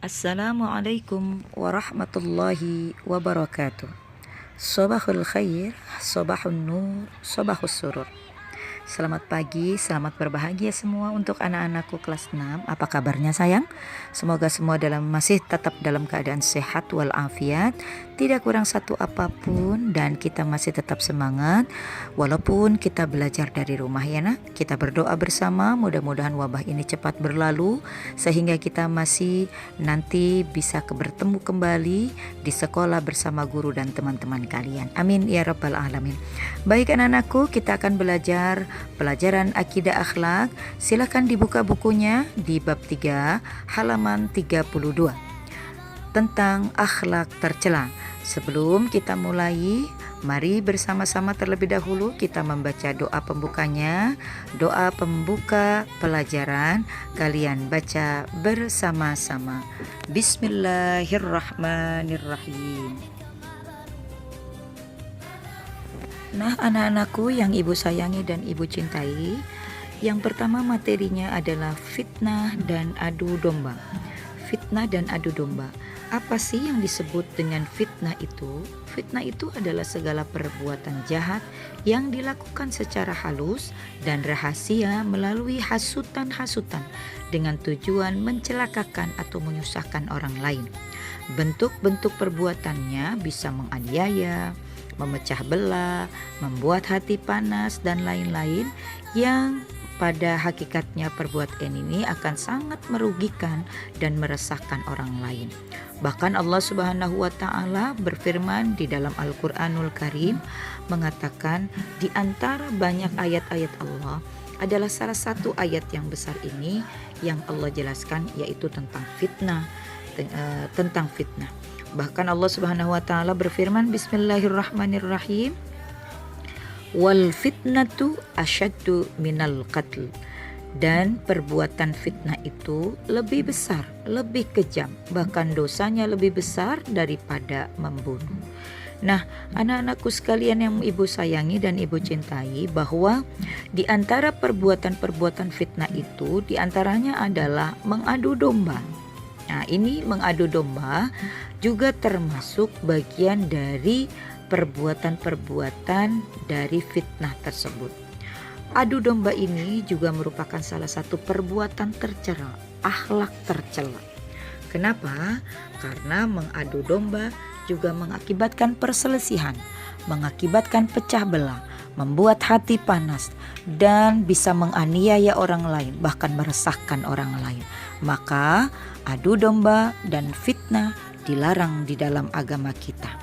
Assalamualaikum warahmatullahi wabarakatuh. Sobahul khair, sobahun nur, sobahus surur. Selamat pagi, selamat berbahagia semua untuk anak-anakku kelas 6. Apa kabarnya sayang? Semoga semua masih tetap dalam keadaan sehat walafiat, tidak kurang satu apapun, dan kita masih tetap semangat walaupun kita belajar dari rumah ya nak. Kita berdoa bersama mudah-mudahan wabah ini cepat berlalu sehingga kita masih nanti bisa bertemu kembali di sekolah bersama guru dan teman-teman kalian. Amin ya rabbal alamin. Baik anak-anakku, kita akan belajar pelajaran akidah akhlak. Silakan dibuka bukunya di bab 3 halaman 32 tentang akhlak tercela. Sebelum kita mulai, mari bersama-sama terlebih dahulu kita membaca doa pembukanya. Doa pembuka pelajaran kalian baca bersama-sama. Bismillahirrahmanirrahim. Nah, anak-anakku yang ibu sayangi dan ibu cintai, yang pertama materinya adalah fitnah dan adu domba. Fitnah dan adu domba. Apa sih yang disebut dengan fitnah itu? Fitnah itu adalah segala perbuatan jahat yang dilakukan secara halus dan rahasia melalui hasutan-hasutan dengan tujuan mencelakakan atau menyusahkan orang lain. Bentuk-bentuk perbuatannya bisa menganiaya, memecah belah, membuat hati panas, dan lain-lain yang pada hakikatnya perbuatan ini akan sangat merugikan dan meresahkan orang lain. Bahkan Allah Subhanahu wa Ta'ala berfirman di dalam Al-Quranul Karim mengatakan di antara banyak ayat-ayat Allah adalah salah satu ayat yang besar ini yang Allah jelaskan yaitu tentang fitnah. Bahkan Allah Subhanahu wa Ta'ala berfirman Bismillahirrahmanirrahim, wal fitnatu asyaddu minal qatl. Dan perbuatan fitnah itu lebih besar, lebih kejam, bahkan dosanya lebih besar daripada membunuh. Nah, anak-anakku sekalian yang ibu sayangi dan ibu cintai, bahwa di antara perbuatan-perbuatan fitnah itu di antaranya adalah mengadu domba. Nah, ini mengadu domba juga termasuk bagian dari perbuatan-perbuatan dari fitnah tersebut. Adu domba ini juga merupakan salah satu perbuatan tercela, akhlak tercela. Kenapa? Karena mengadu domba juga mengakibatkan perselisihan, mengakibatkan pecah belah, membuat hati panas, dan bisa menganiaya orang lain, bahkan meresahkan orang lain. Maka adu domba dan fitnah dilarang di dalam agama kita.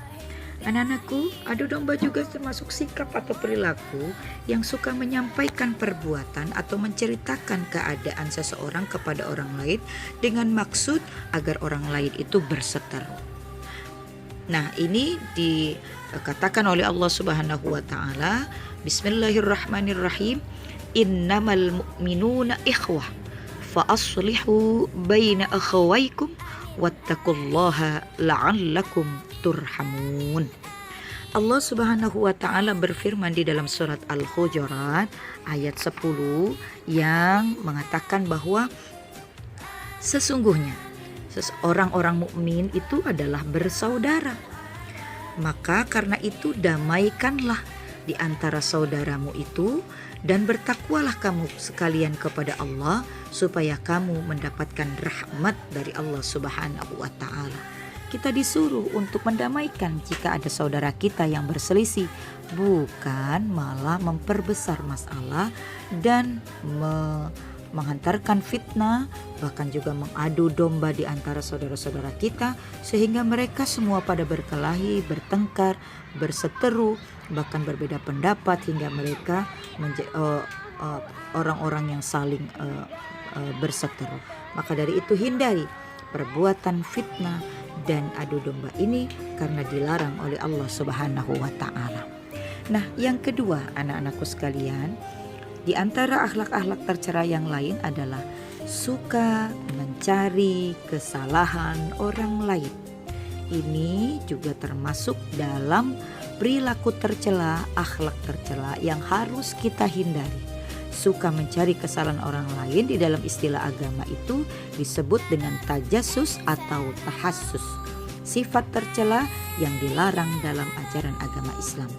Anak-anakku, adu domba juga termasuk sikap atau perilaku yang suka menyampaikan perbuatan atau menceritakan keadaan seseorang kepada orang lain dengan maksud agar orang lain itu berseteru. Nah, ini dikatakan oleh Allah Subhanahu wa Ta'ala, Bismillahirrahmanirrahim, innamal mu'minuna ikhwah fa aslihu baina akhawaykum wattaqullaha la'allakum turhamun. Allah Subhanahu wa Ta'ala berfirman di dalam surat Al-Hujurat ayat 10 yang mengatakan bahwa sesungguhnya orang-orang mukmin itu adalah bersaudara. Maka karena itu damaikanlah di antara saudaramu itu dan bertakwalah kamu sekalian kepada Allah supaya kamu mendapatkan rahmat dari Allah Subhanahu wa Ta'ala. Kita disuruh untuk mendamaikan jika ada saudara kita yang berselisih, bukan malah memperbesar masalah dan menghantarkan fitnah, bahkan juga mengadu domba di antara saudara-saudara kita sehingga mereka semua pada berkelahi, bertengkar, berseteru, bahkan berbeda pendapat hingga mereka orang-orang yang saling berseteru. Maka dari itu hindari perbuatan fitnah dan adu domba ini karena dilarang oleh Allah Subhanahu wa Ta'ala. Nah, yang kedua anak-anakku sekalian, di antara akhlak-akhlak tercela yang lain adalah suka mencari kesalahan orang lain. Ini juga termasuk dalam perilaku tercela, akhlak tercela yang harus kita hindari. suka mencari kesalahan orang lain di dalam istilah agama itu disebut dengan tajassus atau tahassus, sifat tercela yang dilarang dalam ajaran agama Islam.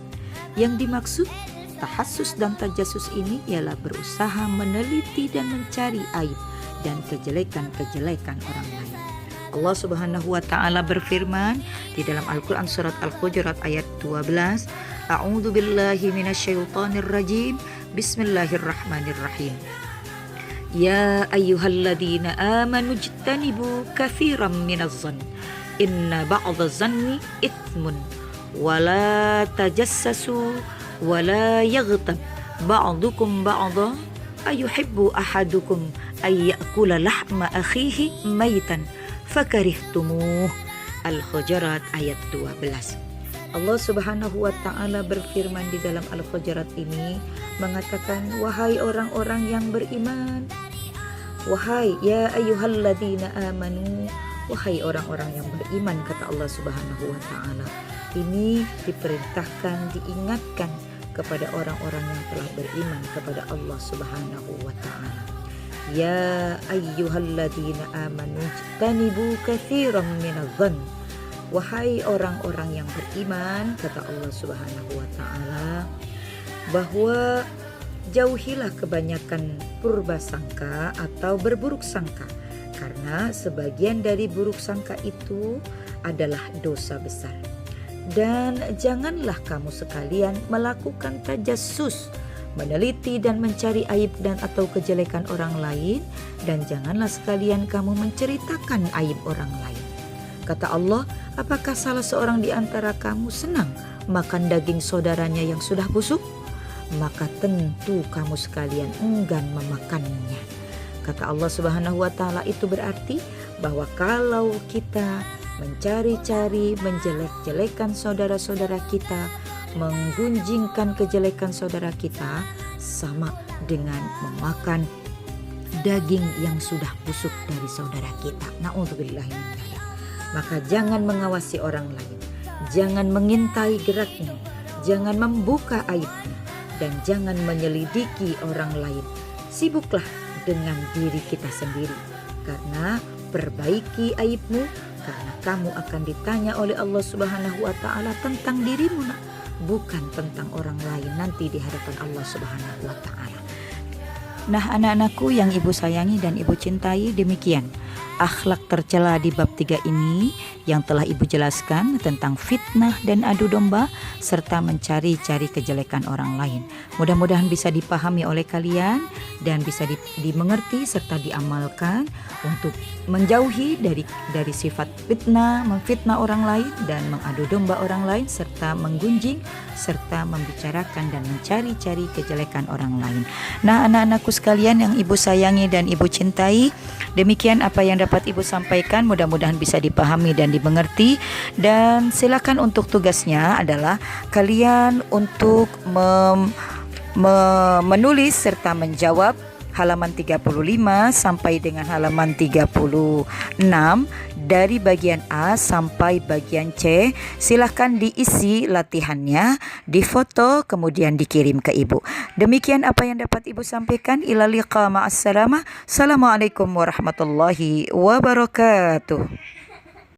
Yang dimaksud tahassus dan tajassus ini ialah berusaha meneliti dan mencari aib dan kejelekan-kejelekan orang lain. Allah Subhanahu wa taala berfirman di dalam Al-Qur'an surat Al-Hujurat ayat 12, A'udzu billahi minasyaitonir rajim. Bismillahirrahmanirrahim. Ya ayyuhalladzina amanu ijtanibu katsiran minadh-dhann inna ba'dadh-dhanni itsmun wa la tajassasu wa la yaghtab ba'dukum ba'dha ayuhibbu ahadukum ay ya'kula lahma akhihi maitan fakarihtumuh. Al-Hujurat ayat 12. Allah Subhanahu wa taala berfirman di dalam Al-Hujurat ini mengatakan, wahai orang-orang yang beriman, wahai ya ayyuhalladzina amanu, wahai orang-orang yang beriman, kata Allah Subhanahu wa taala. Ini diperintahkan, diingatkan kepada orang-orang yang telah beriman kepada Allah Subhanahu wa taala. Ya ayyuhalladzina amanu ijtanibu katsiran minadh-dhann. Wahai orang-orang yang beriman, kata Allah Subhanahu wa taala, bahwa jauhilah kebanyakan purba sangka atau berburuk sangka, karena sebagian dari buruk sangka itu adalah dosa besar. Dan janganlah kamu sekalian melakukan tajassus, meneliti dan mencari aib dan atau kejelekan orang lain, dan janganlah sekalian kamu menceritakan aib orang lain. Kata Allah, apakah salah seorang di antara kamu senang makan daging saudaranya yang sudah busuk? Maka tentu kamu sekalian enggan memakannya. Kata Allah Subhanahu wa taala, itu berarti bahwa kalau kita mencari-cari menjelek-jelekan saudara-saudara kita, menggunjingkan kejelekan saudara kita, sama dengan memakan daging yang sudah busuk dari saudara kita. Na'udzubillahi min dzalik. Maka jangan mengawasi orang lain, jangan mengintai geraknya, jangan membuka aibnya, dan jangan menyelidiki orang lain. Sibuklah dengan diri kita sendiri, karena perbaiki aibmu, karena kamu akan ditanya oleh Allah Subhanahu wa taala tentang dirimu, bukan tentang orang lain nanti di hadapan Allah Subhanahu wa taala. Nah, anak-anakku yang ibu sayangi dan ibu cintai, demikian akhlak tercela di bab 3 ini yang telah ibu jelaskan tentang fitnah dan adu domba serta mencari-cari kejelekan orang lain. Mudah-mudahan bisa dipahami oleh kalian dan bisa dimengerti serta diamalkan untuk menjauhi dari sifat fitnah, memfitnah orang lain dan mengadu domba orang lain, serta menggunjing serta membicarakan dan mencari-cari kejelekan orang lain. Nah, anak-anakku sekalian yang ibu sayangi dan ibu cintai, demikian apa yang dapat ibu sampaikan, mudah-mudahan bisa dipahami dan dimengerti. Dan silakan untuk tugasnya adalah kalian untuk menulis serta menjawab halaman 35 sampai dengan halaman 36 dari bagian A sampai bagian C. Silahkan diisi latihannya, difoto, kemudian dikirim ke ibu. Demikian apa yang dapat ibu sampaikan. Ila liqa ma'assalamah. Assalamualaikum warahmatullahi wabarakatuh.